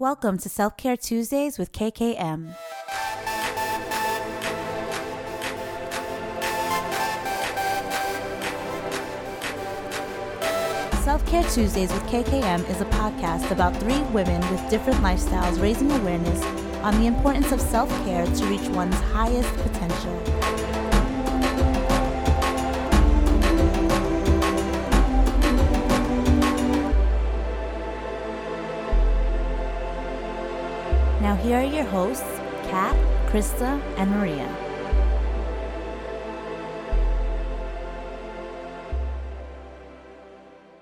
Welcome to SelfCare Tuesdays with KKM. SelfCare Tuesdays with KKM is a podcast about three women with different lifestyles raising awareness on the importance of self-care to reach one's highest potential. Now here are your hosts, Kat, Krista, and Maria.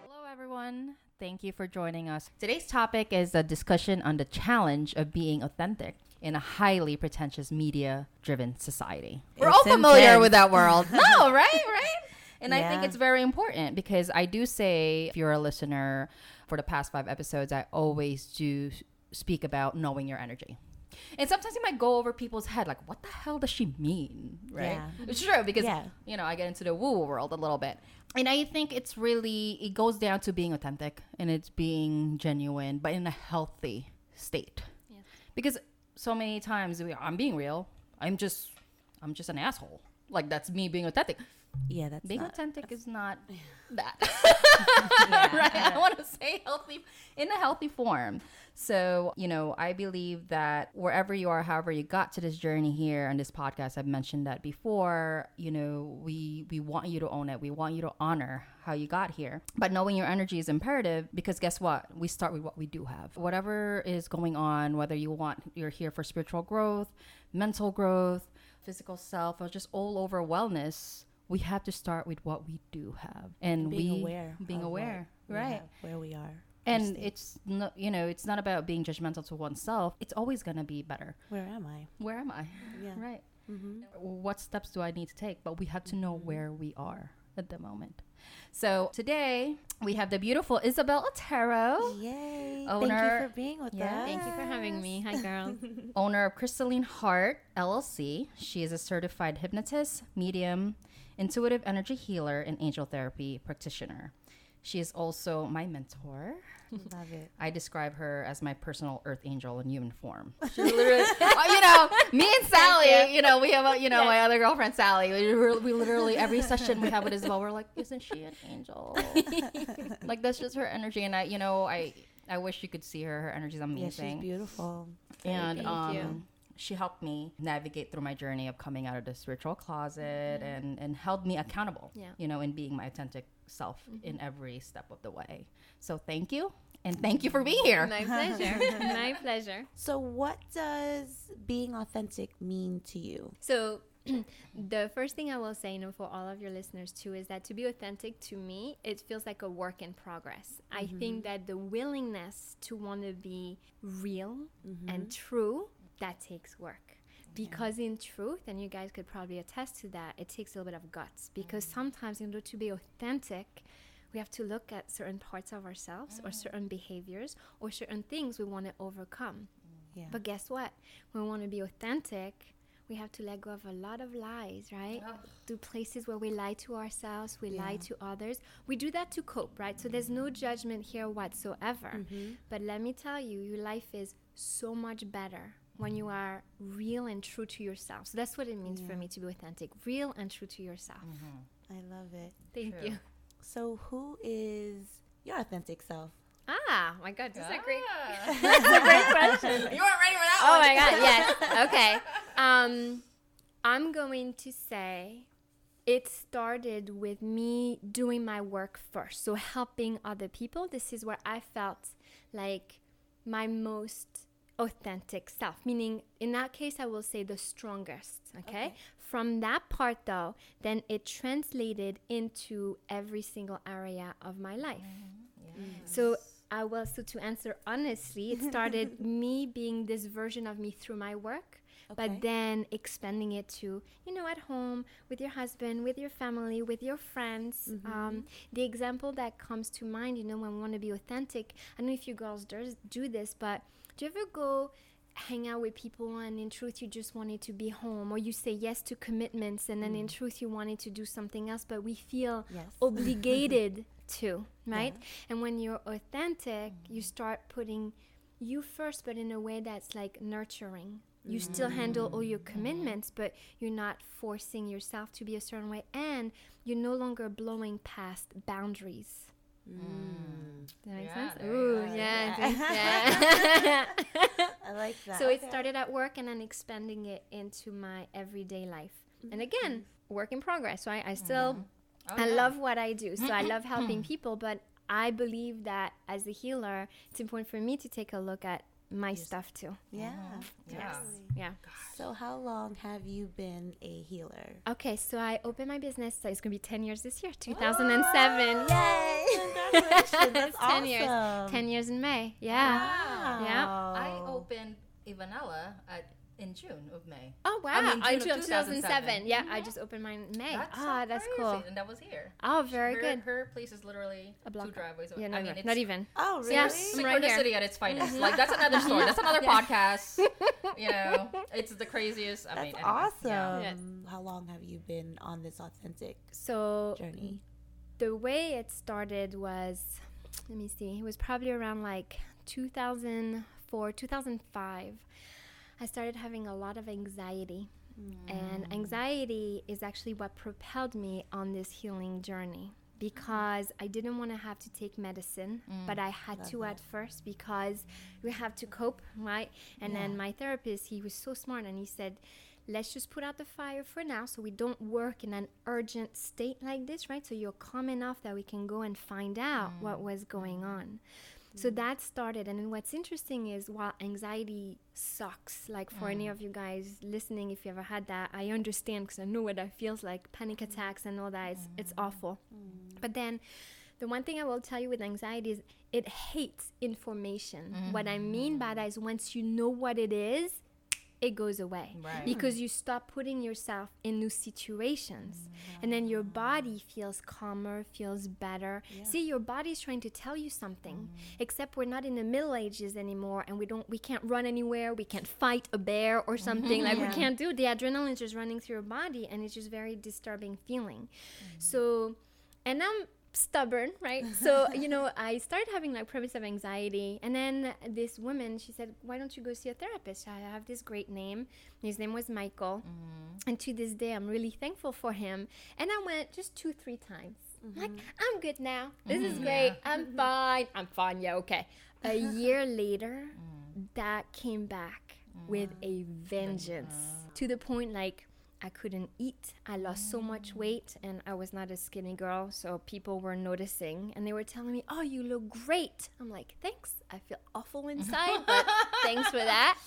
Hello everyone, thank you for joining us. Today's topic is a discussion on the challenge of being authentic in a highly pretentious media-driven society. We're all familiar with that world. No, right? And I think it's very important because I do say, if you're a listener for the past 5 episodes, I always do speak about knowing your energy. And sometimes you might go over people's head like, what the hell does she mean? Right? Yeah. It's true because, I get into the woo-woo world a little bit. And I think it goes down to being authentic and it's being genuine, but in a healthy state. Yeah. Because so many times I'm being real. I'm just an asshole. Like that's me being authentic. Yeah, that's being authentic is not that. Right? I want to say healthy in a healthy form. So, I believe that wherever you are, however you got to this journey here on this podcast, I've mentioned that before, we want you to own it. We want you to honor how you got here. But knowing your energy is imperative because guess what? We start with what we do have. Whatever is going on, whether you're here for spiritual growth, mental growth, physical self, or just all over wellness, we have to start with what we do have. And being aware, right? Where we are. And it's not, it's not about being judgmental to oneself. It's always going to be better. Where am I? Yeah. Right. Mm-hmm. What steps do I need to take? But we have to know where we are at the moment. So today we have the beautiful Isabelle Otero. Yay. Thank you for being with us. Thank you for having me. Hi, girl. Owner of Crystalline Heart, LLC. She is a certified hypnotist, medium, intuitive energy healer, and angel therapy practitioner. She is also my mentor. Love it. I describe her as my personal earth angel in human form. She literally, me and Sally, we have, my other girlfriend, Sally. We literally, every session we have with Isabelle, we're like, isn't she an angel? Like, that's just her energy. And I wish you could see her. Her energy is amazing. Yeah, she's beautiful. And, thank you. She helped me navigate through my journey of coming out of the spiritual closet and held me accountable, in being my authentic self in every step of the way. So thank you. And thank you for being here. My pleasure. My pleasure. So what does being authentic mean to you? So the first thing I will say, for all of your listeners too, is that to be authentic to me, it feels like a work in progress. I think that the willingness to want to be real and true, that takes work. Because in truth, and you guys could probably attest to that, it takes a little bit of guts. Because sometimes in order to be authentic, we have to look at certain parts of ourselves or certain behaviors or certain things we want to overcome. Yeah. But guess what? When we want to be authentic, we have to let go of a lot of lies, right? Do places where we lie to ourselves, we lie to others. We do that to cope, right? So there's no judgment here whatsoever. But let me tell you, your life is so much better when you are real and true to yourself. So that's what it means for me to be authentic. Real and true to yourself. I love it. Thank you. So who is your authentic self? My God, that's a great question. You weren't ready for that one. Oh my God, yes. Okay. I'm going to say it started with me doing my work first. So helping other people. This is where I felt like my most authentic self, meaning in that case I will say the strongest. Okay, from that part though, then it translated into every single area of my life. So to answer honestly, it started me being this version of me through my work, but then expanding it to, at home, with your husband, with your family, with your friends. The example that comes to mind, when we want to be authentic, I don't know if you girls do this, but do you ever go hang out with people and in truth you just wanted to be home, or you say yes to commitments and then in truth you wanted to do something else, but we feel obligated to, right? And when you're authentic, you start putting you first, but in a way that's like nurturing. You still handle all your commitments, but you're not forcing yourself to be a certain way, and you're no longer blowing past boundaries. Does that make sense? Ooh, yeah. I like that. So it started at work and then expanding it into my everyday life. And again, work in progress, right? I still, I love what I do. So I love helping people, but I believe that as a healer, it's important for me to take a look at my stuff too. Yeah. Yeah. So how long have you been a healer? Okay, so I opened my business. So it's going to be 10 years this year, 2007. Yay! Congratulations. That's 10 years. 10 years in May. Yeah. Wow. Yeah. I opened Ivanella in June of May. Oh, wow. I mean, June of 2007. Yeah, I just opened mine in May. That's crazy. cool. And that was here. Oh, very good. Her place is literally A block 2 driveways away. Yeah, I mean, it's not even. Oh, really? Yes. I'm right here. Synchronicity at its finest. Like, that's another story. That's another podcast. You know, it's the craziest. That's anyway, awesome. yeah. Yeah. How long have you been on this authentic So journey? the way it started was, let me see, it was probably around like 2004, 2005. I started having a lot of anxiety. And anxiety is actually what propelled me on this healing journey, because I didn't want to have to take medicine, but I had to at first, because we have to cope, right? And then my therapist, he was so smart, and he said, let's just put out the fire for now so we don't work in an urgent state like this, right? So you're calm enough that we can go and find out what was going on. So that started. And then what's interesting is, while anxiety sucks, like for any of you guys listening, if you ever had that, I understand, because I know what that feels like, panic attacks and all that. It's awful. But then the one thing I will tell you with anxiety is it hates information. What I mean by that is, once you know what it is, it goes away, because you stop putting yourself in new situations, and then your body feels calmer, feels better. See, your body's trying to tell you something, except we're not in the Middle Ages anymore, and we can't run anywhere, we can't fight a bear or something, like we can't do. The adrenaline is just running through your body, and it's just very disturbing feeling. So, and I'm stubborn, right? So, I started having like periods of anxiety, and then this woman, she said, why don't you go see a therapist? I have this great name. His name was Michael, and to this day I'm really thankful for him. And I went just 2-3 times. Like, I'm good now, this is great, I'm fine, yeah, okay. A year later, that came back with a vengeance, to the point like I couldn't eat. I lost so much weight, and I was not a skinny girl, so people were noticing, and they were telling me, oh, you look great. I'm like, thanks. I feel awful inside, but thanks for that.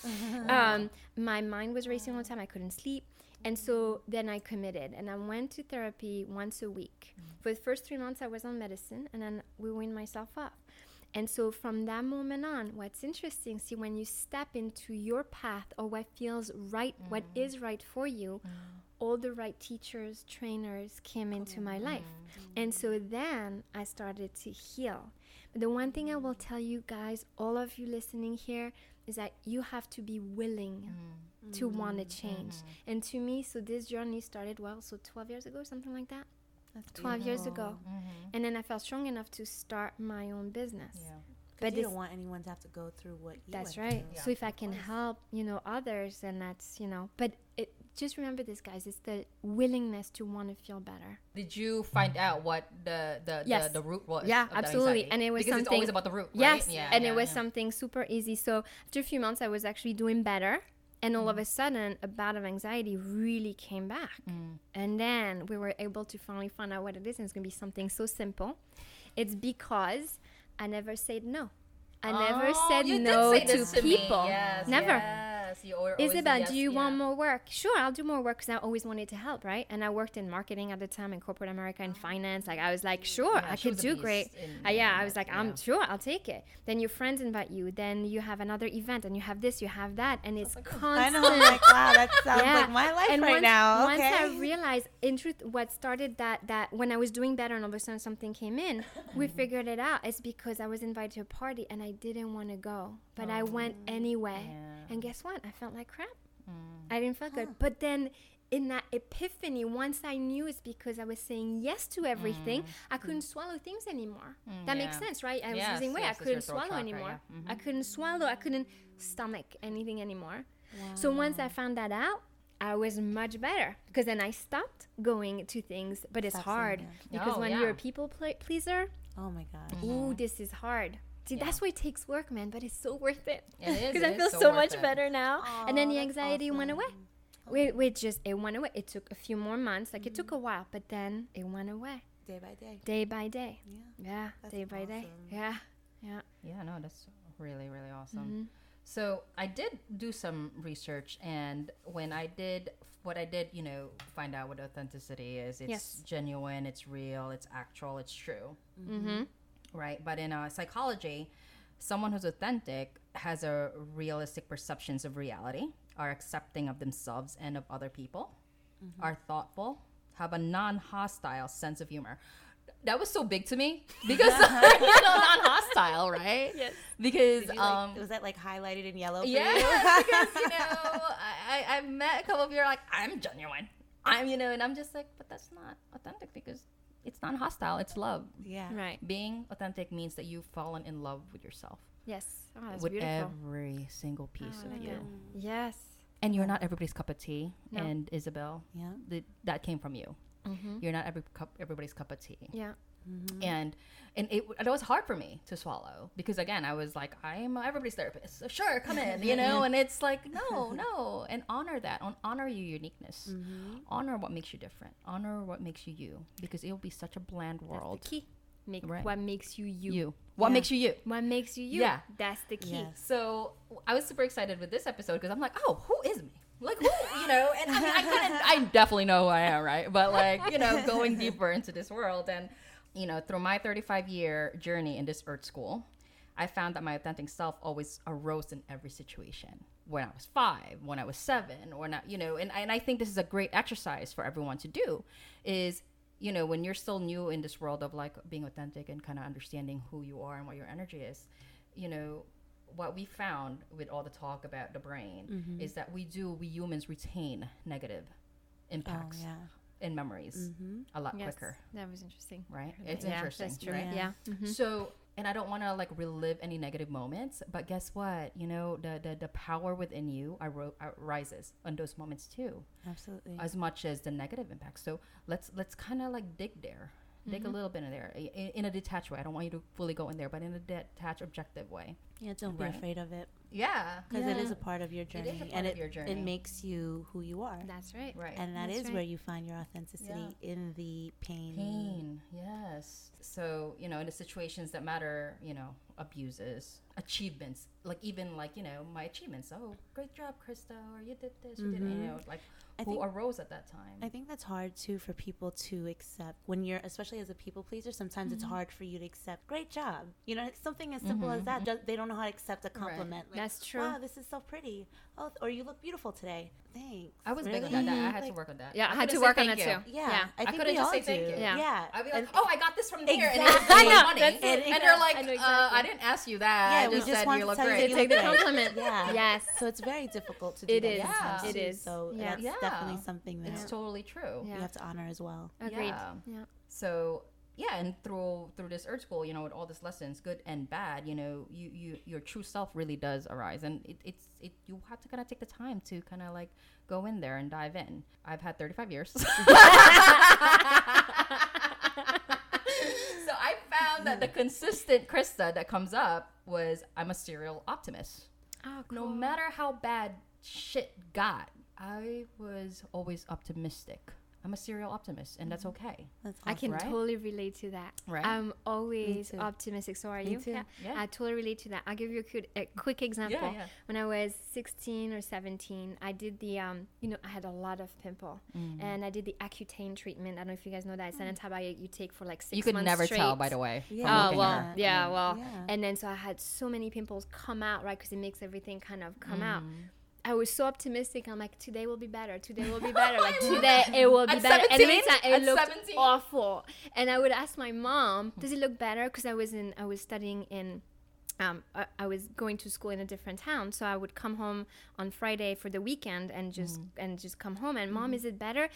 My mind was racing all the time. I couldn't sleep. And so then I committed, and I went to therapy once a week. For the first 3 months, I was on medicine, and then we weaned myself up. And so from that moment on, what's interesting, see, when you step into your path, or what feels right, what is right for you, all the right teachers, trainers came into my life. And so then I started to heal. But the one thing I will tell you guys, all of you listening here, is that you have to be willing to want to change. And to me, so this journey started, 12 years ago, something like that. That's 12 years ago. And then I felt strong enough to start my own business. But you don't want anyone to have to go through what you That's went right. through. So if I can help, others, then that's, but just remember this, guys, it's the willingness to want to feel better. Did you find out what the root was? Yeah, of the absolutely. anxiety? And it was because something, it's always about the root, yes, right? and it was something super easy. So after a few months, I was actually doing better. And all of a sudden, a bout of anxiety really came back. And then we were able to finally find out what it is. And it's going to be something so simple. It's because I never said no. I never said no to people. Yes, never. Yes. Isabelle, do you want more work? Sure, I'll do more work, because I always wanted to help, right? And I worked in marketing at the time, in corporate America, and finance. Like, I was like, sure, I could do great. I was like, I'm sure, I'll take it. Then your friends invite you. Then you have another event, and you have this, you have that, and it's constant. I know, I'm like, wow, that sounds like my life and now. Once I realized, in truth, what started that when I was doing better, and all of a sudden something came in, we figured it out. It's because I was invited to a party, and I didn't want to go, but I went anyway. And guess what? I felt like crap. I didn't feel good. But then in that epiphany, once I knew it's because I was saying yes to everything, I couldn't swallow things anymore. That makes sense, right? I was losing weight. I couldn't swallow anymore. I couldn't swallow. I couldn't stomach anything anymore. So once I found that out, I was much better, because then I stopped going to things. But it's hard because when you're a people pleaser, oh my gosh, ooh, this is hard. See, that's why it takes work, man, but it's so worth it. It is. Because I feel so much better now. And then the anxiety went away. It went away. It took a few more months. Like, it took a while, but then it went away. Day by day. Day by day. Yeah. Day by day. Yeah. Yeah, no, that's really, really awesome. So I did do some research, and when I did what I did, find out what authenticity is. It's genuine, it's real, it's actual, it's true. Right? But in psychology, someone who's authentic has a realistic perceptions of reality, are accepting of themselves and of other people, are thoughtful, have a non-hostile sense of humor. That was so big to me because non-hostile, right? Yes. Because was that like highlighted in yellow for you? Because I've met a couple of you are like, I'm genuine. And I'm just like, but that's not authentic, because it's not hostile, it's love. Yeah. Right. Being authentic means that you've fallen in love with yourself. Yes. Oh, that's with beautiful. Every single piece of you. Yes. And you're not everybody's cup of tea. No. And Isabelle, that came from you. You're not everybody's cup of tea. Yeah. And it was hard for me to swallow, because again, I was like, I'm everybody's therapist, so sure, come in, and it's like, no, and honor that, honor your uniqueness, honor what makes you different, honor what makes you, because it'll be such a bland world. That's the key. What makes you you. What makes you you. What makes you you. Yeah. That's the key. Yes. So I was super excited with this episode, because I'm like, oh, who is me? Like, who, and I mean, I definitely know who I am, right? But like, going deeper into this world, and, through my 35-year journey in this earth school, I found that my authentic self always arose in every situation. When I was 5, when I was 7, or not, and I think this is a great exercise for everyone to do, is, when you're still new in this world of like being authentic and kind of understanding who you are and what your energy is, what we found with all the talk about the brain is that we humans retain negative impacts and memories a lot quicker. That was interesting. Right? It's interesting. That's true. Right? Yeah. So, and I don't want to like relive any negative moments, but guess what? The power within you rises on those moments too. Absolutely. As much as the negative impacts. So let's kind of like dig there. Dig a little bit in there in a detached way. I don't want you to fully go in there, but in a detached, objective way. Yeah, don't be afraid of it. Yeah. Because it is a part of your journey. It is a part of your journey. It makes you who you are. That's right. Right. And that is where you find your authenticity, in the pain. Pain, yes. So, in the situations that matter, abuses, achievements, like even like, my achievements. Oh, great job, Krista, or you did this, you did like who arose at that time. I think that's hard too for people to accept when you're, especially as a people pleaser. Sometimes it's hard for you to accept. Great job, something as simple as that. They don't know how to accept a compliment. Right. That's true. Wow, this is so pretty. Oh, or you look beautiful today. Thanks. I was big on that. I had to work on that. Yeah, I had to work on that too. Yeah. I couldn't just say thank you. Yeah. I'd be like, oh, I got this from there, Exactly. and it's money. And they're like, exactly. I didn't ask you that. Yeah, I just said you look great. Take the compliment. Yeah. Yes. So it's very difficult to do It that. is. sometimes It too. is. So that's definitely something that It's totally true. you have to honor as well. Agreed. Yeah. So and through this earth school, with all these lessons, good and bad, your true self really does arise, and it's you have to kind of take the time to kind of like go in there and dive in. I've had 35 years. So I found that the consistent Krista that comes up was, I'm a serial optimist. Oh, cool. No matter how bad shit got, I was always optimistic. I'm a serial optimist, and that's okay. That's awesome. I can totally relate to that. Right. I'm always optimistic. So are you? too. Yeah. I totally relate to that. I'll give you a quick example. Yeah. When I was 16 or 17, I did the, I had a lot of pimple. And I did the Accutane treatment. I don't know if you guys know that. It's an antibiotic you take for like 6 months You could never straight. tell, by the way. Yeah. Oh, well, Yeah. And then so I had so many pimples come out, right? Because it makes everything kind of come out. I was so optimistic. I'm like, today will be better. Today will be better. Like, today it will be better. 17? And meantime, it looked 17? awful. And I would ask my mom, does it look better? Because I was studying in I was going to school in a different town, so I would come home on Friday for the weekend and just come home. And Mom, is it better?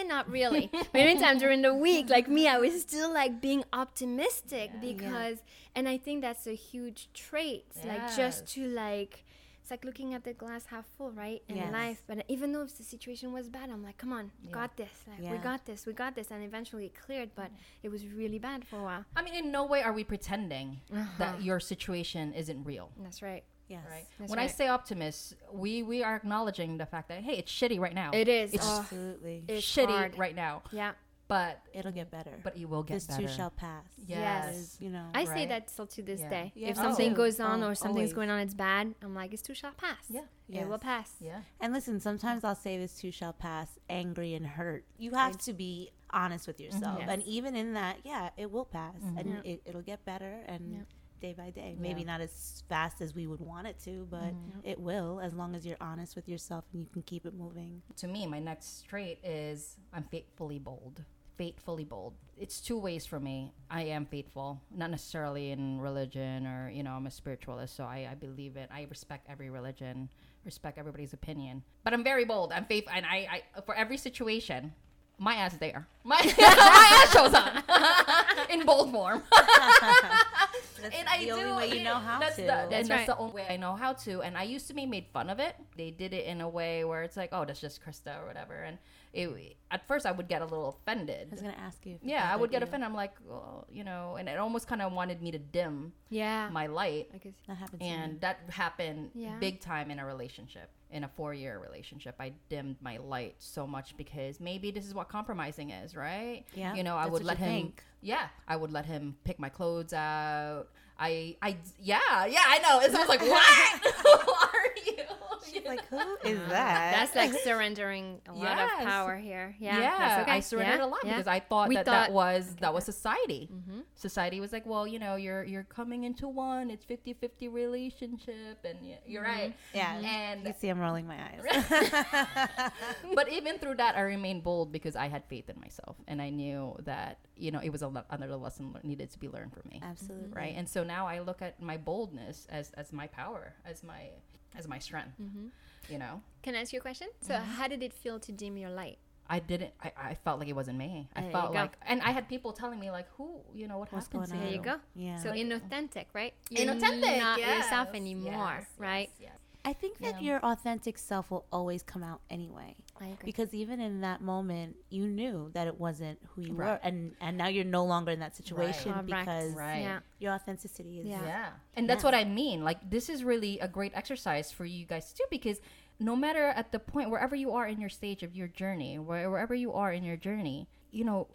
Not really. Many times during the week, like me, I was still like being optimistic because, and I think that's a huge trait, like just to like. It's like looking at the glass half full, right? In life. But even though if the situation was bad, I'm like, come on, got this. Like, we got this. And eventually it cleared, but it was really bad for a while. I mean, in no way are we pretending that your situation isn't real. That's right. Yes. Right. That's When right. I say optimist, we are acknowledging the fact that, hey, it's shitty right now. It is. It's Absolutely. It's shitty hard. right now. Yeah. But It'll get better. But it will get this better. too shall pass. Yes. You know. I say Right. that still to this day. Yeah. If Oh. something goes on Oh, or something's always. going on, it's bad, I'm like, it's too shall pass. Yeah. It will pass. Yeah. And listen, sometimes I'll say this too shall pass, angry and hurt. You have to be honest with yourself. Yes. And even in that, it will pass. And Yeah. it'll get better and day by day. Yeah. Maybe not as fast as we would want it to, but it will, as long as you're honest with yourself and you can keep it moving. To me, my next trait is I'm faithfully bold. Faithfully bold. It's two ways for me. I am faithful, not necessarily in religion or, I'm a spiritualist, so I believe it. I respect every religion, respect everybody's opinion. But I'm very bold. I'm faithful. And I for every situation, my ass there. My ass shows up in bold form. That's And the only way you know how that's to. That's right. the only way I know how to. And I used to be made fun of it. They did it in a way where it's like, oh, that's just Krista or whatever. And at first I would get a little offended. I was going to ask you. I would get offended. I'm like, well, and it almost kind of wanted me to dim my light. I guess. That happens to me. And that happened Yeah. big time in a relationship. In a 4-year relationship, I dimmed my light so much because maybe this is what compromising is, right? Yeah, I that's would what let you him. think. Yeah, I would let him pick my clothes out. I know. It sounds like, what? Who are you? She's like, who is that? That's like surrendering a lot Yes. of power here. Yeah. Yeah, That's okay. I surrendered a lot because I thought We that thought- that was society. Society was like, well, you're coming into one. It's 50-50 relationship, and you're right. Yeah. And You see, I'm rolling my eyes. but even through that, I remained bold because I had faith in myself, and I knew that it was another lesson needed to be learned for me. Absolutely. Right, and so now I look at my boldness as my power, as my strength. Can I ask you a question? So how did it feel to dim your light? I felt like it wasn't me. I There felt you go. like, and I had people telling me like, what What's happened to going you? on? There you go. Yeah. So inauthentic, right? Inauthentic, not yes, yourself anymore, yes, right? yes. I think that Yeah. your authentic self will always come out anyway. I agree. Because even in that moment, you knew that it wasn't who you Right. were. And now you're no longer in that situation Correct. because Right. Yeah. your authenticity is... Yeah. And that's what I mean. Like, this is really a great exercise for you guys too, because no matter at the point, wherever you are in your stage of your journey, wherever you are in your journey,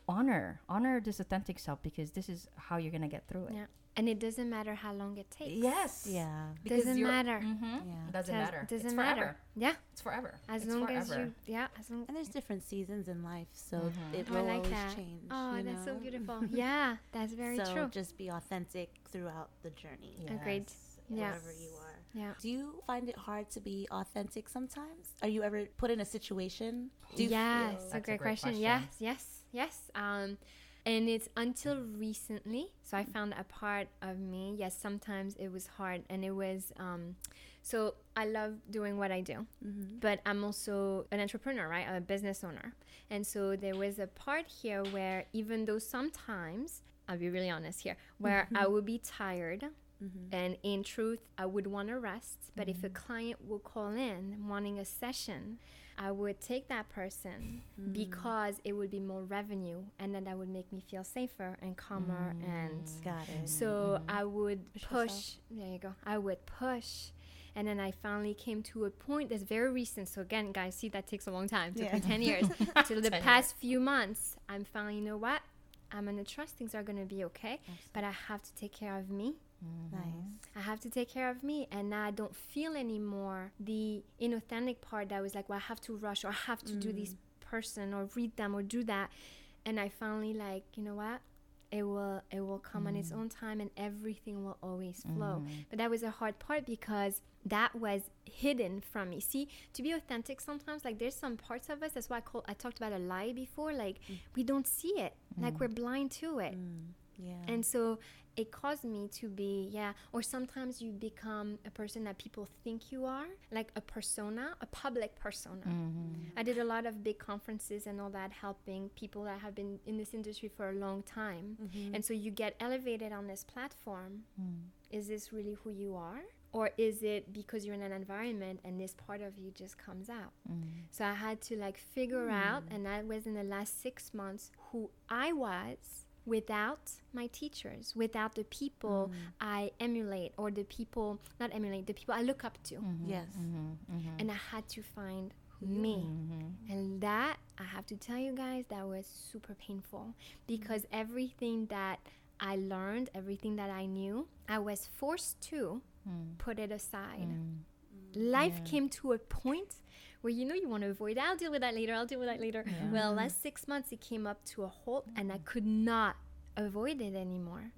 honor this authentic self, because this is how you're going to get through it. Yeah. And it doesn't matter how long it takes. Yes. Yeah. Because Doesn't matter. Yeah. It doesn't matter. Doesn't It's matter. forever. Yeah. It's forever. As It's long forever. as you, as long. And there's different seasons in life, so it I will like always that. change. Oh, you that's so know? beautiful. Yeah, that's very so true. just be authentic throughout the journey, Agreed. Yeah. wherever you are. Yeah. Do you find it hard to be authentic sometimes? Are you ever put in a situation? Do you Yes, feel- a That's great question. Yes. And it's until recently. So I found a part of me. Yes, sometimes it was hard, and it was. So I love doing what I do, but I'm also an entrepreneur, right? I'm a business owner, and so there was a part here where, even though sometimes, I'll be really honest here, where I would be tired. And in truth, I would want to rest. But if a client would call in wanting a session, I would take that person because it would be more revenue, and then that would make me feel safer and calmer. And Got it. so I would Push push. yourself. There you go. I would push. And then I finally came to a point that's very recent. So again, guys, see, that takes a long time. It took me 10 years. Till the 10 past few months, I'm finally, you know what? I'm going to trust things are going to be okay. But I have to take care of me. Nice. I have to take care of me. And now I don't feel anymore the inauthentic part that was like, well, I have to rush, or I have to do this person or read them or do that. And I finally like, you know what? It will come on its own time, and everything will always flow. But that was a hard part because that was hidden from me. See, to be authentic sometimes, like there's some parts of us, that's why I talked about a lie before, like we don't see it. Like we're blind to it. Yeah. And so it caused me to be, or sometimes you become a person that people think you are, like a persona, a public persona. I did a lot of big conferences and all that, helping people that have been in this industry for a long time. And so you get elevated on this platform. Is this really who you are? Or is it because you're in an environment and this part of you just comes out? So I had to like figure out, and that was in the last 6 months, who I was without my teachers, without the people I emulate, or the people, not emulate, the people I look up to. Yes. And I had to find me. And that, I have to tell you guys, that was super painful, because everything that I learned, everything that I knew, I was forced to put it aside. Life came to a point where, you know, you want to avoid, I'll deal with that later. Well, last 6 months it came up to a halt, and I could not avoid it anymore.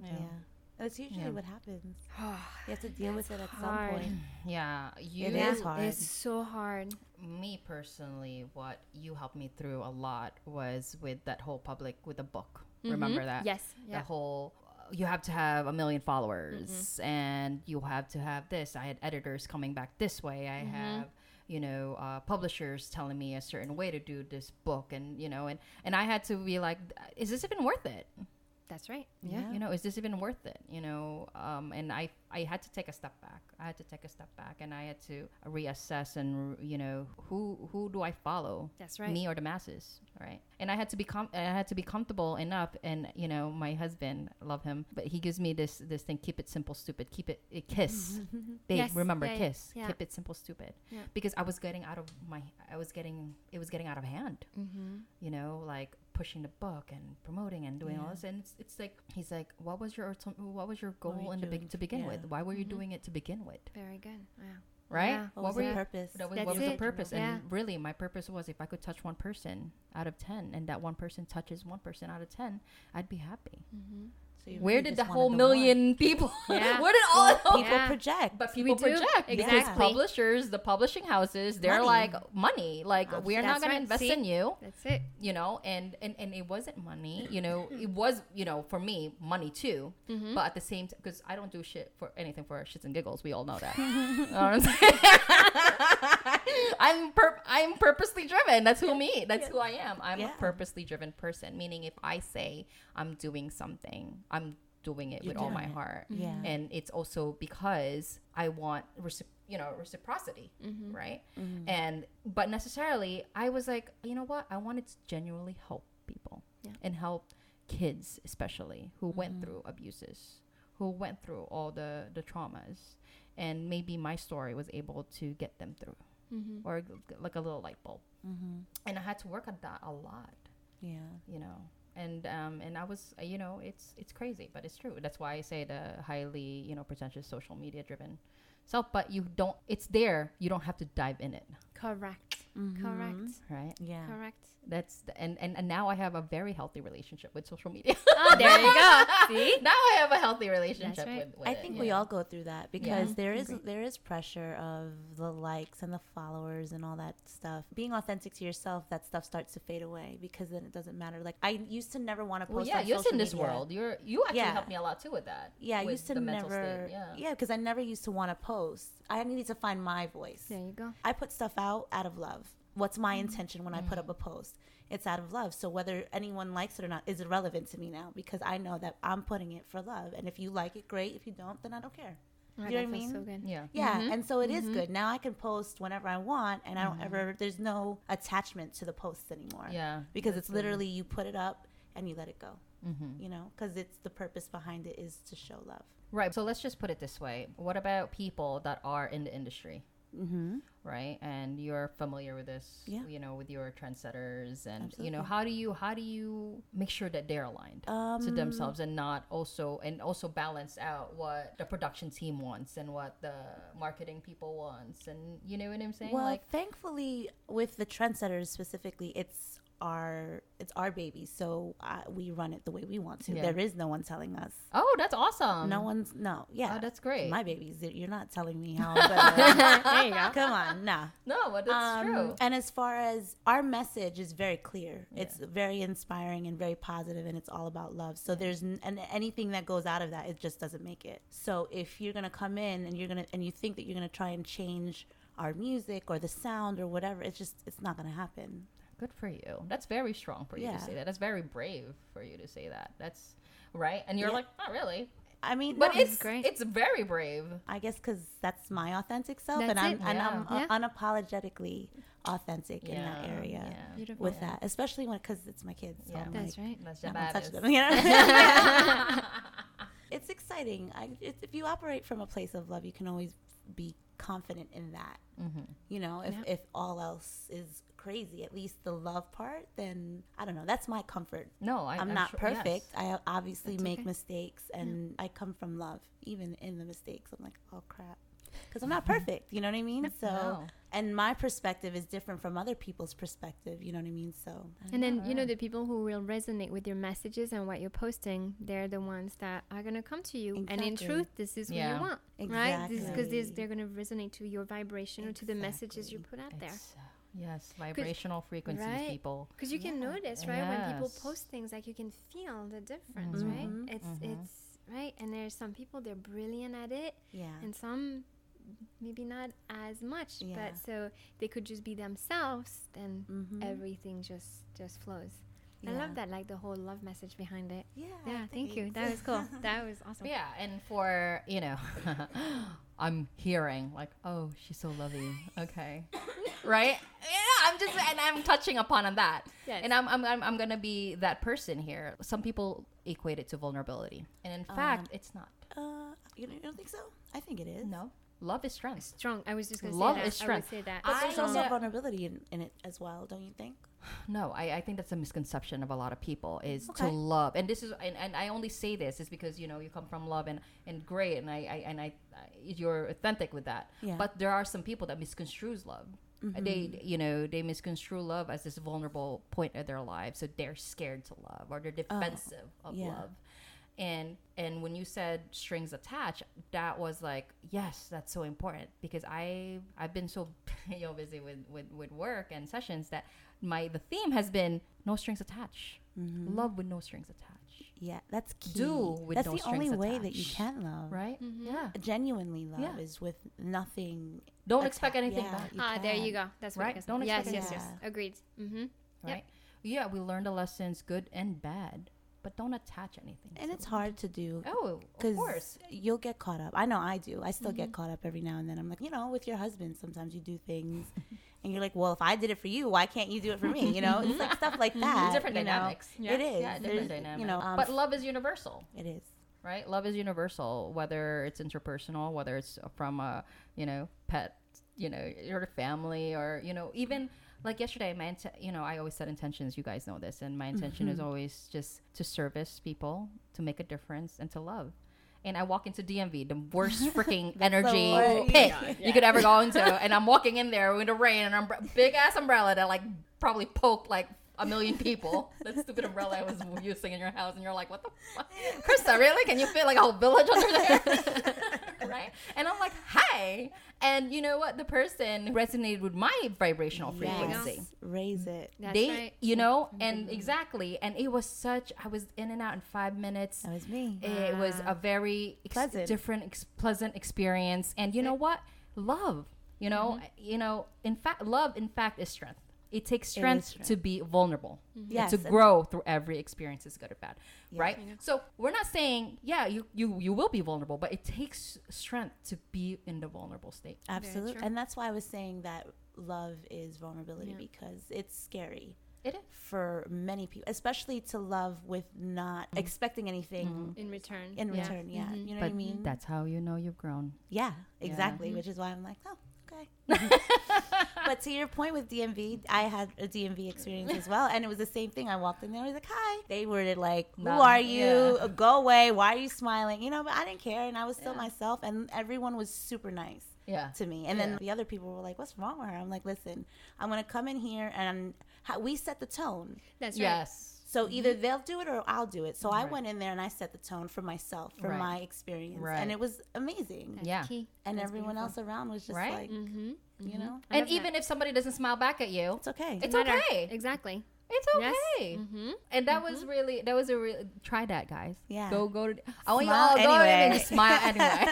That's usually what happens. You have to deal with it at hard. some point. It is hard. It's so hard. Me personally, what you helped me through a lot was with that whole public, with the book. Remember that? Yes. The whole, you have to have 1 million followers, and you have to have this. I had editors coming back this way. I have, you know, publishers telling me a certain way to do this book, and, you know, and I had to be like, is this even worth it? That's right. You know, is this even worth it? You know, and I had to take a step back. And I had to reassess and, you know, who do I follow? That's right. Me or the masses, right? And I had to be comfortable enough. And, you know, my husband, I love him, but he gives me this thing: keep it simple, stupid. Keep it kiss, babe. Yes. Remember, Yeah, kiss. yeah. Keep it simple, stupid. Yeah. Because it was getting out of hand. You know, like pushing the book and promoting and doing all this, and it's like, he's like, what was your goal to begin with? Why were you doing it to begin with? Very good. Wow. Right? Yeah. What was the purpose? What was the purpose? Yeah. And really, my purpose was, if I could touch one person out of 10, and that one person touches one person out of 10, I'd be happy. So you Where really did just the whole wanted million people? Yeah. Where did all people project? But people We do. project because Exactly. publishers, the publishing houses, they're Money. like, money. Like, we are not That's going to right. invest See? in you. That's it. You know, and it wasn't money. You know, it was, you know, for me, money too. But at the same time, because I don't do anything for shits and giggles. We all know that. You know what I'm saying? I'm purposely driven. That's who me. That's who I am. I'm a purposely driven person. Meaning, if I say I'm doing something, I'm doing it with all my heart. And it's also because I want reciprocity, right? But necessarily, I was like, you know what, I wanted to genuinely help people and help kids, especially who went through abuses, who went through all the traumas, and maybe my story was able to get them through, or like a little light bulb. And I had to work on that a lot. You know. And I was, you know, it's crazy, but it's true. That's why I say the highly, you know, pretentious social media driven self. But it's there. You don't have to dive in it. Correct. Right? Yeah. Correct. That's and now I have a very healthy relationship with social media. Oh, there you go. See? Now I have a healthy relationship That's right. with I it. think we all go through that, because there Agree. is pressure of the likes and the followers and all that stuff. Being authentic to yourself, that stuff starts to fade away, because then it doesn't matter. Like, I used to never want to post on you're social in this media. world. You actually helped me a lot too with that. Yeah, I with used to the mental never. state. Because I never used to want to post. I needed to find my voice. There you go. I put stuff out of love. What's my intention when I put up a post? It's out of love. So whether anyone likes it or not is irrelevant to me now, because I know that I'm putting it for love. And if you like it, great. If you don't, then I don't care. Oh, You know that what I feels mean? So good. Yeah. Yeah, and so it is good. Now I can post whenever I want, and I don't ever, there's no attachment to the posts anymore. Yeah. Because it's literally, you put it up and you let it go, you know, because it's the purpose behind it is to show love. Right. So let's just put it this way. What about people that are in the industry? Right, and you're familiar with this, you know, with your trendsetters, and you know, how do you make sure that they're aligned to themselves, and not also balance out what the production team wants and what the marketing people wants, and you know what I'm saying? Well, like, thankfully with the trendsetters specifically, it's it's our baby, so we run it the way we want to. Yeah. There is no one telling us. Oh, that's awesome. Yeah. Oh, that's great. My babies, you're not telling me how I'm gonna. There you go. Come on, nah. No, but that's true. And as far as our message is very clear, it's very inspiring and very positive, and it's all about love. So there's and anything that goes out of that, it just doesn't make it. So if you're gonna come in and you think that you're gonna try and change our music or the sound or whatever, it's not gonna happen. Good for you. That's very strong for you to say that. That's very brave for you to say that. That's right. And you're like, not really. I mean, but it's great. It's very brave. I guess because that's my authentic self, That's and it. I'm unapologetically authentic in that area Beautiful. with that, especially because it's my kids. So I'm That's like, right. That's not your gonna touch baddest. them, you know? It's exciting. If you operate from a place of love, you can always be confident in that. You know, if all else is crazy, at least the love part, then I don't know. That's my comfort. No, I'm not sure, perfect. yes. I obviously That's make okay. mistakes, and I come from love. Even in the mistakes, I'm like, oh crap, because I'm not perfect. You know what I mean? So, No. and my perspective is different from other people's perspective. You know what I mean? So, And then, you know, the people who will resonate with your messages and what you're posting, they're the ones that are going to come to you. And in Exactly. truth, this is what you want, right? Because Exactly. they're going to resonate to your vibration or to the messages you put out there. It's, yes, vibrational frequencies, right. people. Because you can notice, right? When people Yes. post things, like you can feel the difference, right? It's right. And there's some people, they're brilliant at it. yeah, And some maybe not as much, Yeah. but so they could just be themselves, then everything just flows. I love that, like the whole love message behind it. Yeah, thank you. That was cool. That was awesome. Yeah, and for, you know, I'm hearing like, oh, she's so loving. Okay. Right? Yeah, I'm touching upon that. Yes. And I'm going to be that person here. Some people equate it to vulnerability. And in fact, it's not. you don't think so? I think it is. No. Love is strength. Strong. I was just going to Love say that. is strength. I would say that. But there's also I- vulnerability in it as well, don't you think? No, I think that's a misconception of a lot of people is to Okay. love. And this is, and I only say this is because, you know, you come from love and great. And I you're authentic with that. Yeah. But there are some people that misconstrues love. They misconstrue love as this vulnerable point of their lives. So they're scared to love or they're defensive of love. And when you said strings attached, that was like, yes, that's so important because I've been so busy with work and sessions that the theme has been no strings attached. Love with no strings attached. Yeah, that's key. That's the only way that you can love. Right? Yeah. Genuinely love Yeah. is with nothing. Don't expect anything Yeah, back. There can. you go. That's what Right? I guess. Don't Yes, expect yes. Agreed. Right? Yeah, we learned the lessons, good and bad, but don't attach anything. And to it's it. hard to do. Oh, of Because course. you'll get caught up. I know I do. I still get caught up every now and then. I'm like, with your husband, sometimes you do things and you're like, well, if I did it for you, why can't you do it for me? It's like stuff like that. Different dynamics. It is. Yeah, different dynamics. But But love is universal. it is. Right? Love is universal, whether it's interpersonal, whether it's from a, pet, your family or, even like yesterday, I always set intentions. You guys know this. And my intention is always just to service people, to make a difference and to love. And I walk into DMV, the worst freaking energy worst. pit you could ever go into. And I'm walking in there with the rain and big ass umbrella that like probably poked like a million people. That stupid umbrella I was using in your house, and you're like, what the fuck? Krista, really? Can you fit like a whole village under there? Right? And I'm like, hi. And you know what? The person resonated with my vibrational frequency. Yes. Raise it. That's They, right. and exactly. And it was I was in and out in 5 minutes. That was me. It was a very Pleasant. pleasant experience. And you know what? Love, love, in fact, is strength. It takes strength to be vulnerable, Yes, to and- grow through every experience, is good or bad, Yeah. right? So we're not saying, you will be vulnerable, but it takes strength to be in the vulnerable state. Absolutely. true. And that's why I was saying that love is vulnerability because it's scary It is. for many people, especially to love with not expecting anything In return. in return. Yeah. You know But what I mean? that's how you know you've grown. Yeah, exactly. Which is why I'm like, oh, okay. But to your point with DMV, I had a DMV experience as well, and it was the same thing. I walked in there, I was like, "Hi." They were like, "Who are you? Yeah. Go away. Why are you smiling?" But I didn't care, and I was still myself, and everyone was super nice. to me. And then the other people were like, what's wrong with her? I'm like, listen, I'm going to come in here and we set the tone. That's right. Yes. So either they'll do it or I'll do it. So I went in there and I set the tone for myself, for my experience. And it was amazing. That's key. And That's everyone else around was just like, you know. And even if somebody doesn't smile back at you, it's okay. It's okay. Exactly. It's okay. Yes. And that was a really, try that, guys. Yeah. Go to, I want you Smile all to go anyway. in and just smile anyway.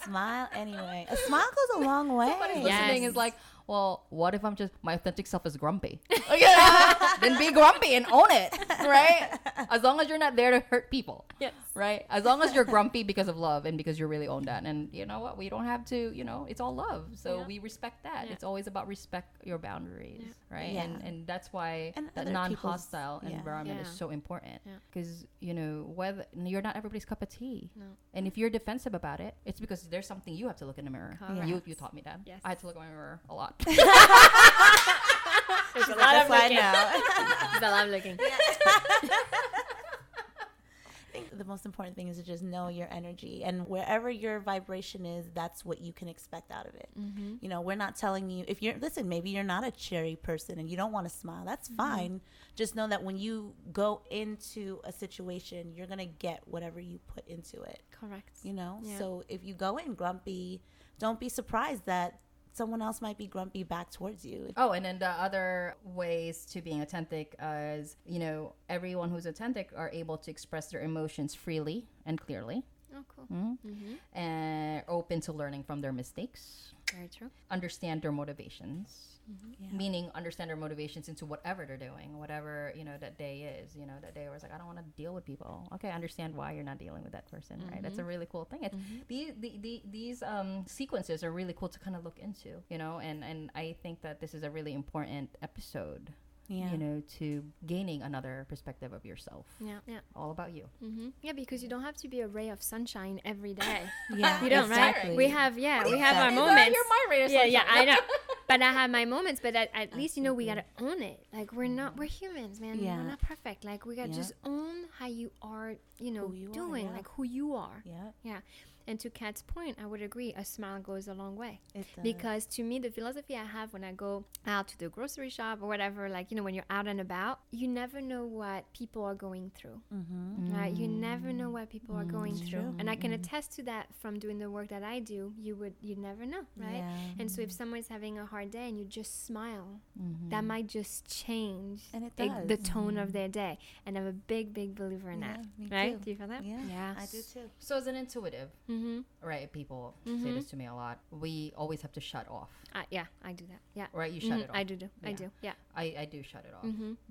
Smile anyway. A smile goes a long way. Somebody listening is like, well, what if I'm just, my authentic self is grumpy? Then be grumpy and own it, right? As long as you're not there to hurt people. Yes. Right? As long as you're grumpy because of love and because you really own that. And you know what? We don't have to, it's all love. So we respect that. It's always about respect your boundaries, right? Yeah. And that's why and that non-hostile environment is so important. Because, whether you're not everybody's cup of tea. No. And if you're defensive about it, it's because there's something you have to look in the mirror. Correct. You taught me that. Yes. I had to look in my mirror a lot. There's a lot of looking. There's a lot of looking. I think the most important thing is to just know your energy, and wherever your vibration is, that's what you can expect out of it. We're not telling you, maybe you're not a cheery person and you don't want to smile. That's fine. Just know that when you go into a situation, you're going to get whatever you put into it. Correct. So if you go in grumpy, don't be surprised that someone else might be grumpy back towards you. Oh, and then the other ways to being authentic is, everyone who's authentic are able to express their emotions freely and clearly. Oh, cool. And open to learning from their mistakes. Very true. Understand their motivations. Meaning understand their motivations into whatever they're doing, whatever, that day is. That day where it's like, I don't want to deal with people. Okay, I understand why you're not dealing with that person, right? That's a really cool thing. It's these sequences are really cool to kind of look into, and I think that this is a really important episode. To gaining another perspective of yourself. Yeah. All about you. Yeah, because you don't have to be a ray of sunshine every day. Yeah, you don't, exactly. right? We have our moments. You're my ray of sunshine. Yeah, I know. But I have my moments, but at least, we got to own it. Like, we're humans, man. Yeah. We're not perfect. Like, we got to just own how you are, doing, like who you are. Yeah. And to Kat's point, I would agree, a smile goes a long way. Because to me, the philosophy I have when I go out to the grocery shop or whatever, like, when you're out and about, you never know what people are going through. Right? You never know what people are going through. And I can attest to that from doing the work that I do. You'd never know, right? Yeah. And so if someone's having a hard day and you just smile, that might just change And it does. the tone of their day. And I'm a big, big believer in that. Me Right? too. Do you feel that? Yeah, Yes. I do too. So as an intuitive, right? People say this to me a lot. We always have to shut off. Yeah, I do that. Yeah. Right? You shut it off. I do. I do. Yeah. I do shut it off.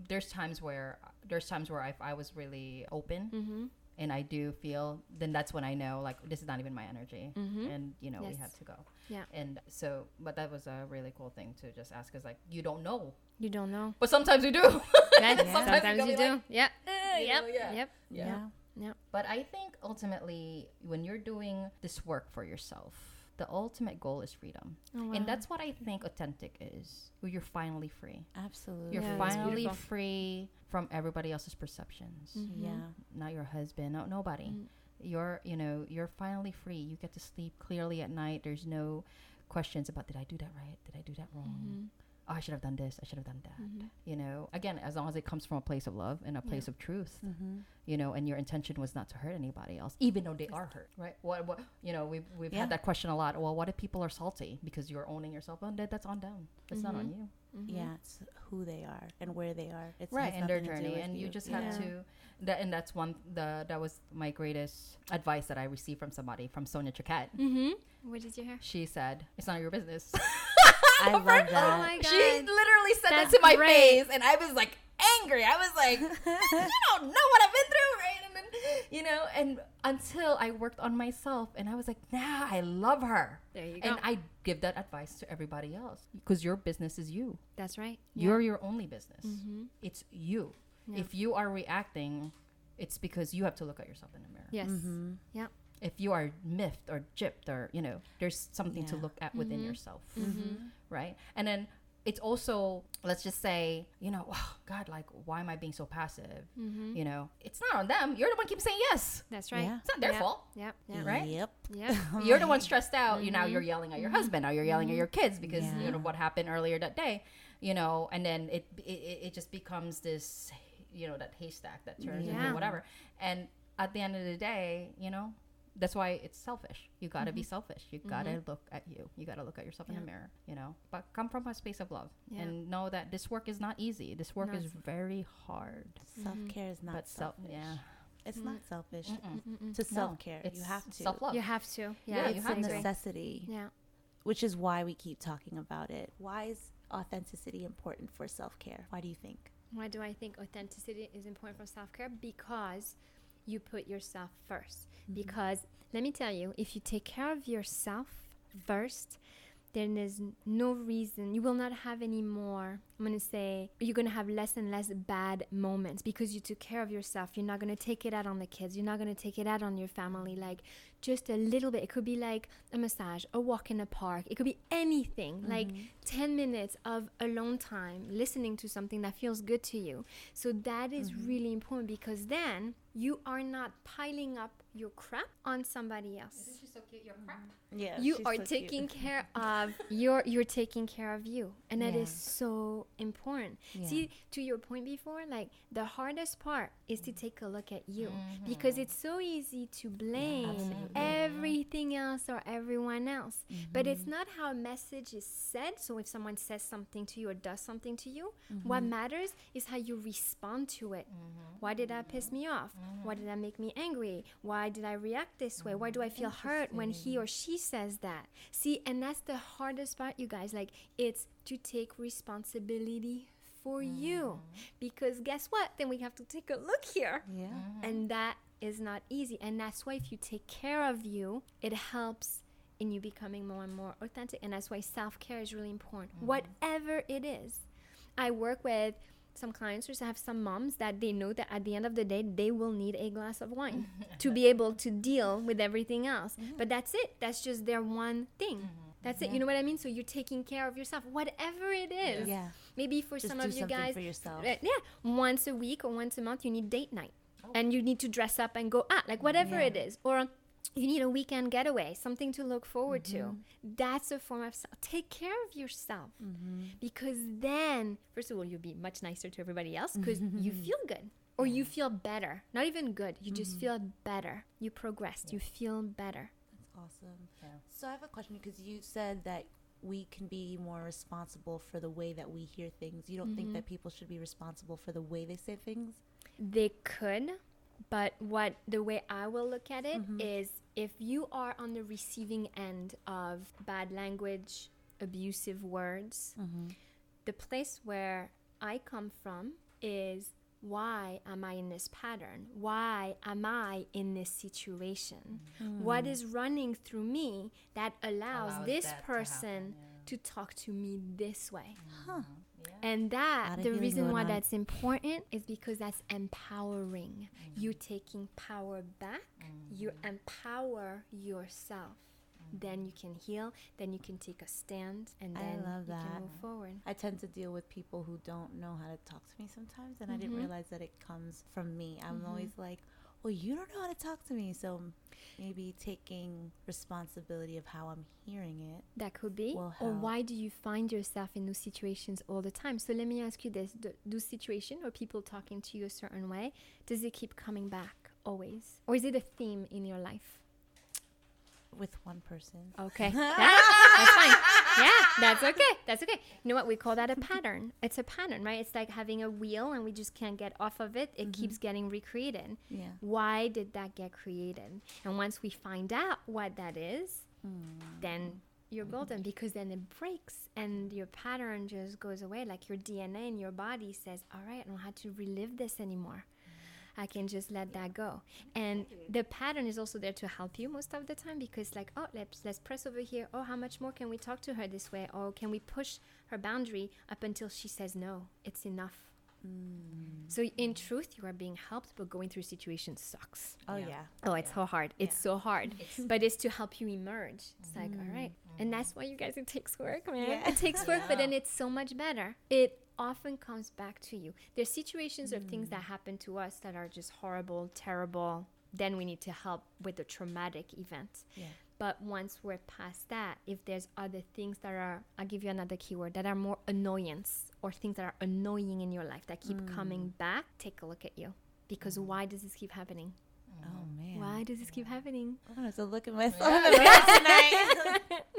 There's times where if I was really open and I do feel, then that's when I know, like, this is not even my energy, and we have to go. Yeah. And so, but that was a really cool thing to just ask, because, like, you don't know, You don't know. but sometimes you do. Right? Sometimes you do. Like, Yep. yeah. Yep. Yeah. But I think ultimately, when you're doing this work for yourself, the ultimate goal is freedom. Oh, wow. And that's what I think authentic is. Where you're finally free. Absolutely. You're Yeah, that's finally beautiful. free from everybody else's perceptions. Yeah. Not your husband, nobody. You're finally free. You get to sleep clearly at night. There's no questions about, did I do that right? Did I do that wrong? Oh, I should have done this. I should have done that. Again, as long as it comes from a place of love and a place of truth, and your intention was not to hurt anybody else, even though they are hurt, right? What we've had that question a lot. Well, what if people are salty because you're owning yourself? Well, that's on them. That's not on you. Yeah, it's who they are and where they are. It's Right, has and their nothing to do journey, with and you just have to. That's that was my greatest advice that I received from somebody, from Sonia Chakat. What did you hear? She said, "It's none of your business." I love that. Oh my God. She literally said that That's to my great. face, and I was like angry. I was like, "You don't know what I've been through, right?" And then, and until I worked on myself, and I was like, "Nah, I love her." There you go. And I give that advice to everybody else, because your business is you. That's right. You're your only business. It's you. Yeah. If you are reacting, it's because you have to look at yourself in the mirror. Yes. Yeah. If you are miffed or gypped, or there's something to look at within yourself, right? And then it's also, let's just say, oh God, like, why am I being so passive? It's not on them. You're the one keeps saying yes. That's right. Yeah. It's not their fault. Yep. Right? Yep. You're the one stressed out. Now you're yelling at your husband. Now you're yelling at your kids because what happened earlier that day. And then it just becomes this, that haystack that turns into whatever. And at the end of the day, that's why it's selfish. You got to be selfish. You got to look at you. You got to look at yourself in the mirror, but come from a space of love and know that this work is not easy. This work is very hard. Self-care is not selfish. It's not selfish. To self-care, you have to. Self-love. You have to. It's a necessity. Yeah. Which is why we keep talking about it. Why is authenticity important for self-care? Why do you think? Why do I think authenticity is important for self-care? Because you put yourself first. Because let me tell you, if you take care of yourself first, then there's no reason you will not have any more. I'm going to say you're going to have less and less bad moments because you took care of yourself. You're not going to take it out on the kids. You're not going to take it out on your family. Like just a little bit. It could be like a massage, a walk in a park. It could be anything, like 10 minutes of alone time, listening to something that feels good to you. So that is really important because then you are not piling up your crap on somebody else. She's so cute. Your crap. Yeah, You are taking care of you're taking care of you, and that is so important. See, to your point before, like the hardest part is to take a look at you because it's so easy to blame everything else or everyone else, but it's not how a message is said. So if someone says something to you or does something to you, what matters is how you respond to it. Why did that piss me off? Why did that make me angry? Why did I react this way? Why do I feel hurt when he or she says that? See, and that's the hardest part, you guys. Like, it's to take responsibility for you. Because guess what? Then we have to take a look here. Yeah. And that is not easy. And that's why if you take care of you, it helps in you becoming more and more authentic. And that's why self-care is really important. Whatever it is. I work with some clients who have some moms that they know that at the end of the day, they will need a glass of wine to be able to deal with everything else. But that's it. That's just their one thing. That's it. You know what I mean? So you're taking care of yourself, whatever it is. Yeah. Maybe for Just some do of you something guys, for yourself. once a week or once a month, you need date night. And you need to dress up and go out, like whatever it is. Or you need a weekend getaway, something to look forward to. That's a form of take care of yourself. Because then, first of all, you'll be much nicer to everybody else because you feel good or you feel better. Not even good. You just feel better. You progressed. You feel better. That's awesome. Yeah. So I have a question because you said that we can be more responsible for the way that we hear things. You don't think that people should be responsible for the way they say things? They could. But the way I will look at it is if you are on the receiving end of bad language, abusive words, the place where I come from is why am I in this pattern? Why am I in this situation? What is running through me that allows this person to talk to me this way? And that, the reason why that's important is because that's empowering. You're taking power back. You empower yourself. Then you can heal. Then you can take a stand. And then you can move forward. I tend to deal with people who don't know how to talk to me sometimes. And I didn't realize that it comes from me. I'm always like, well, you don't know how to talk to me. So maybe taking responsibility of how I'm hearing it. That could be. Or why do you find yourself in those situations all the time? So let me ask you this. Those situations or people talking to you a certain way, does it keep coming back always? Or is it a theme in your life? With one person. Okay. That's fine. Yeah, that's okay. That's okay. You know what? We call that a pattern. It's a pattern, right? It's like having a wheel and we just can't get off of it. It keeps getting recreated. Yeah. Why did that get created? And once we find out what that is, then you're golden because then it breaks and your pattern just goes away. Like your DNA in your body says, all right, I don't have to relive this anymore. I can just let that go. And the pattern is also there to help you most of the time because like, oh, let's press over here. Oh, how much more can we talk to her this way? Or can we push her boundary up until she says, no, it's enough. So in truth, you are being helped, but going through situations sucks. Oh, yeah. Oh, it's so hard. It's so hard. But it's to help you emerge. It's like, all right. And that's why, you guys, it takes work, man. Yeah. It takes work, but then it's so much better. It often comes back to you. There's situations or things that happen to us that are just horrible, terrible. Then we need to help with the traumatic event. Yeah. But once we're past that, if there's other things that are, I'll give you another keyword, that are more annoyance, or things that are annoying in your life that keep coming back, take a look at you. Because why does this keep happening? Oh man. Why does this keep happening? I'm gonna have to look at myself in the mirror tonight.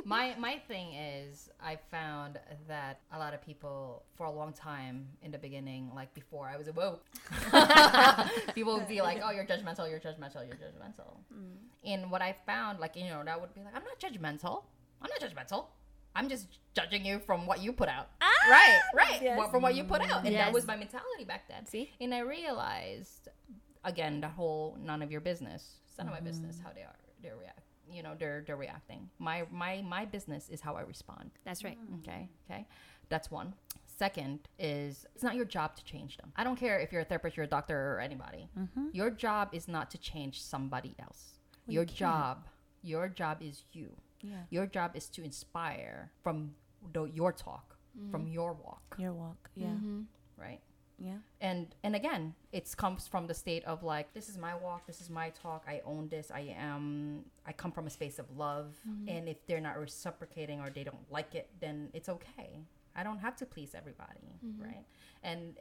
My thing is, I found that a lot of people, for a long time in the beginning, like before I was awoke, people would be like, oh, you're judgmental, you're judgmental, you're judgmental. And what I found, like, you know, that would be like, I'm not judgmental. I'm just judging you from what you put out. Right. Yes. From what you put out. And Yes. that was my mentality back then. See? And I realized, again, the whole none of your business. It's none of my business how they're react. You know, they're reacting. My business is how I respond. That's right. Okay. That's one. Second is, it's not your job to change them. I don't care if you're a therapist, you're a doctor, or anybody. Your job is not to change somebody else. Well, your job is you. Yeah. Your job is to inspire from your talk, from your walk, Your walk. Yeah. right? Yeah. And again, it comes from the state of like, this is my walk, this is my talk, I own this, I come from a space of love. And if they're not reciprocating or they don't like it, then it's okay. I don't have to please everybody, right? And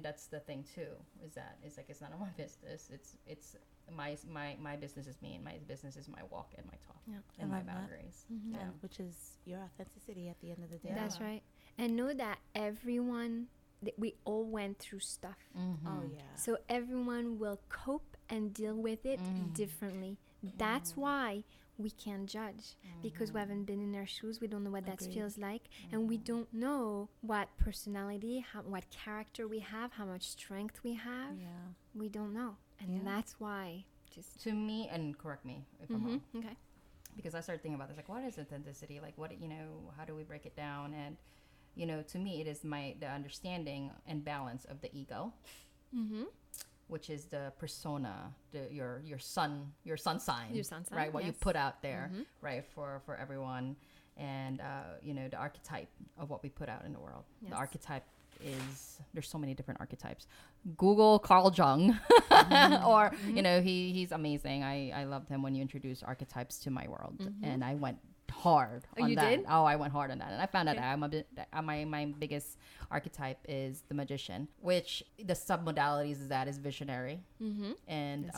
that's the thing too, is that it's like, it's none of my business. It's my business is me, and my business is my walk and my talk and my boundaries. Yeah. Which is your authenticity at the end of the day. Yeah. That's right. And know that we all went through stuff. Oh yeah. So everyone will cope and deal with it differently. That's why we can't judge, because we haven't been in their shoes. We don't know what that feels like, and we don't know what personality, what character we have, how much strength we have. Yeah. We don't know, and that's why. Just To me, and correct me if I'm wrong, okay. because I started thinking about this, like, what is authenticity? Like, what, you know, how do we break it down? And, you know, to me, it is the understanding and balance of the ego, which is the persona, your sun sign, right? What you put out there, right, for everyone, and you know, the archetype of what we put out in the world. The archetype is, there's so many different archetypes. Google Carl Jung, or you know, he's amazing. I loved him when you introduced archetypes to my world, and I went hard on you that. did? Oh, I went hard on that, and I found out that my biggest archetype is the magician, which the submodalities is visionary, and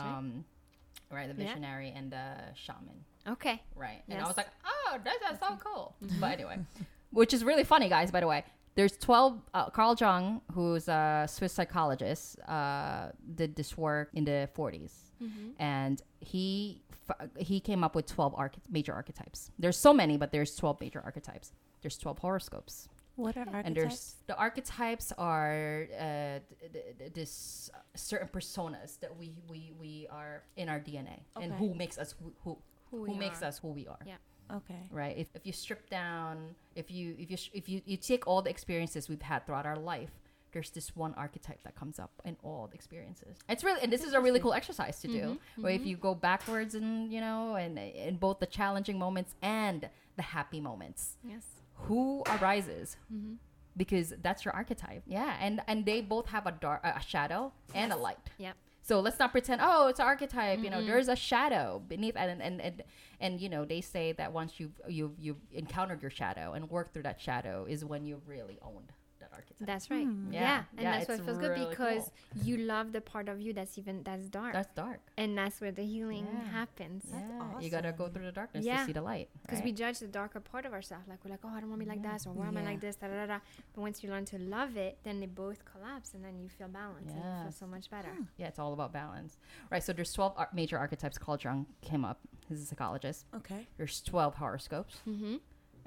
right, the visionary and the shaman, Okay. right? And I was like, oh, that's so cool. But anyway, which is really funny, guys. By the way, there's 12. Carl Jung, who's a Swiss psychologist, did this work in the 40s, and he came up with 12 major archetypes. There's so many, but there's 12 major archetypes. There's 12 horoscopes. What are archetypes? And the archetypes are this certain personas that we are in our DNA, and who makes us who makes us who we are. Yeah. Okay. Right. If you strip down, if you take all the experiences we've had throughout our life, there's this one archetype that comes up in all the experiences. It's really, and this is a really cool exercise to do, where if you go backwards and, you know, and in both the challenging moments and the happy moments, who arises? Because that's your archetype. Yeah. And they both have a shadow and a light. Yeah. So let's not pretend, oh, it's an archetype. You know, there's a shadow beneath, and you know, they say that once you've encountered your shadow and worked through that shadow is when you've really owned that archetype. That's right. Yeah. And that's why it feels really good, because cool. you love the part of you that's dark. That's dark. And that's where the healing happens. That's You gotta go through the darkness to see the light. Because we judge the darker part of ourselves. Like, we're like, oh, I don't want to be like that, or why am I like this, da, da, da, da. But once you learn to love it, then they both collapse, and then you feel balanced, and you feel so much better. Yeah, it's all about balance. Right, so there's 12 major archetypes. Carl Jung came up. He's a psychologist. Okay. There's 12 horoscopes.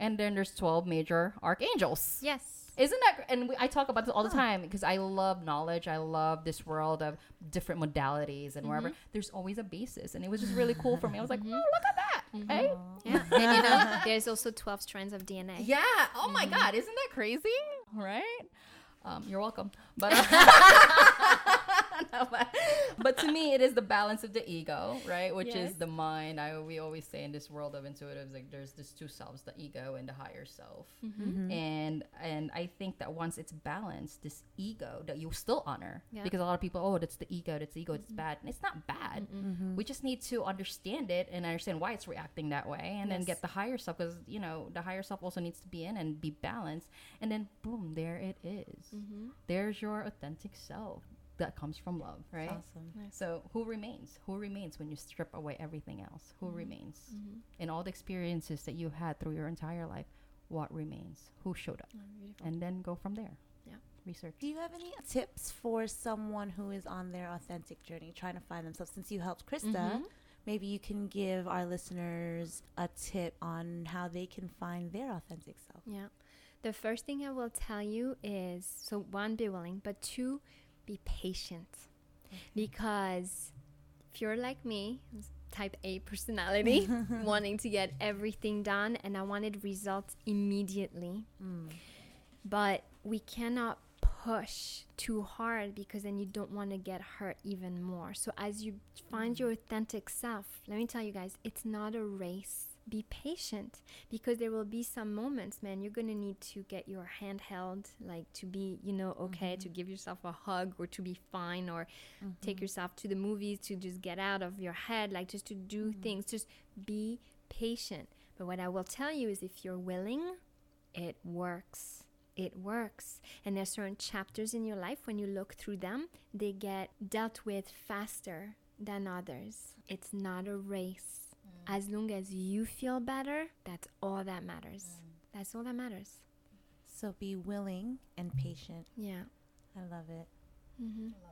And then there's 12 major archangels. Yes. Isn't that, and I talk about this all the time, because I love knowledge. I love this world of different modalities, and wherever there's always a basis, and it was just really cool for me. I was like, oh, look at that. Hey? Yeah. And you know, there's also 12 strands of DNA. Yeah. Oh my God. Isn't that crazy? Right? You're welcome. But No, but to me, it is the balance of the ego, right? Which Yes. is the mind. We always say in this world of intuitives, like there's these two selves, the ego and the higher self. And I think that once it's balanced, this ego that you still honor, Yeah. because a lot of people, oh, that's the ego, it's bad. And it's not bad. We just need to understand it and understand why it's reacting that way, and then get the higher self, because the higher self also needs to be in and be balanced, and then boom, there it is. There's your authentic self that comes from love, right? Awesome. So who remains when you strip away everything else? Who remains in all the experiences that you had through your entire life? What remains? Who showed up? And then go from there. Research. Do you have any tips for someone who is on their authentic journey, trying to find themselves? Since you helped Krista, maybe you can give our listeners a tip on how they can find their authentic self. Yeah. The first thing I will tell you is, so one, be willing, but two, be patient. Because if you're like me, type A personality, wanting to get everything done, and I wanted results immediately. But we cannot push too hard, because then you don't want to get hurt even more. So as you find your authentic self, let me tell you guys, it's not a race. Be patient, because there will be some moments, man, you're going to need to get your hand held, like to be, okay, to give yourself a hug, or to be fine, or take yourself to the movies, to just get out of your head, like just to do things. Just be patient. But what I will tell you is, if you're willing, it works. It works. And there's certain chapters in your life, when you look through them, they get dealt with faster than others. It's not a race. As long as you feel better, that's all that matters. That's all that matters. So be willing and patient. Yeah. I love it.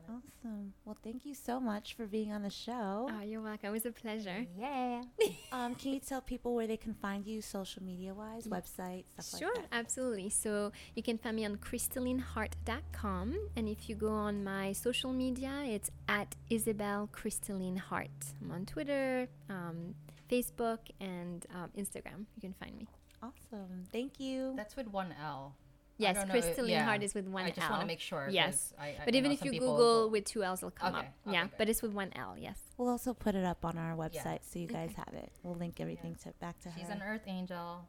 Awesome. Well, thank you so much for being on the show. Oh, you're welcome. It was a pleasure. Yeah. Can you tell people where they can find you social media-wise, website, stuff Sure, like that? absolutely. So you can find me on crystallineheart.com. And if you go on my social media, it's at Isabelle Crystalline Heart. I'm on Twitter, Facebook, and Instagram. You can find me. Awesome. Thank you. That's with one L. Yes, I don't know, Crystalline Heart is with one L. I just want to make sure. Yes. 'cause I But even if you Google with two L's, it'll come Okay, up. okay, Yeah, good. but it's with one L, yes. We'll also put it up on our website Yeah. so you guys have it. We'll link everything back to her. She's an earth angel.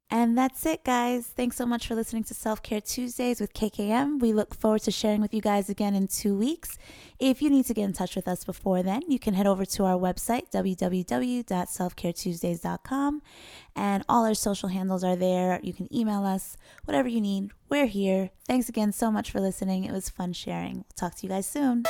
And that's it, guys. Thanks so much for listening to Self-Care Tuesdays with KKM. We look forward to sharing with you guys again in 2 weeks. If you need to get in touch with us before then, you can head over to our website, www.selfcaretuesdays.com. And all our social handles are there. You can email us, whatever you need. We're here. Thanks again so much for listening. It was fun sharing. We'll talk to you guys soon.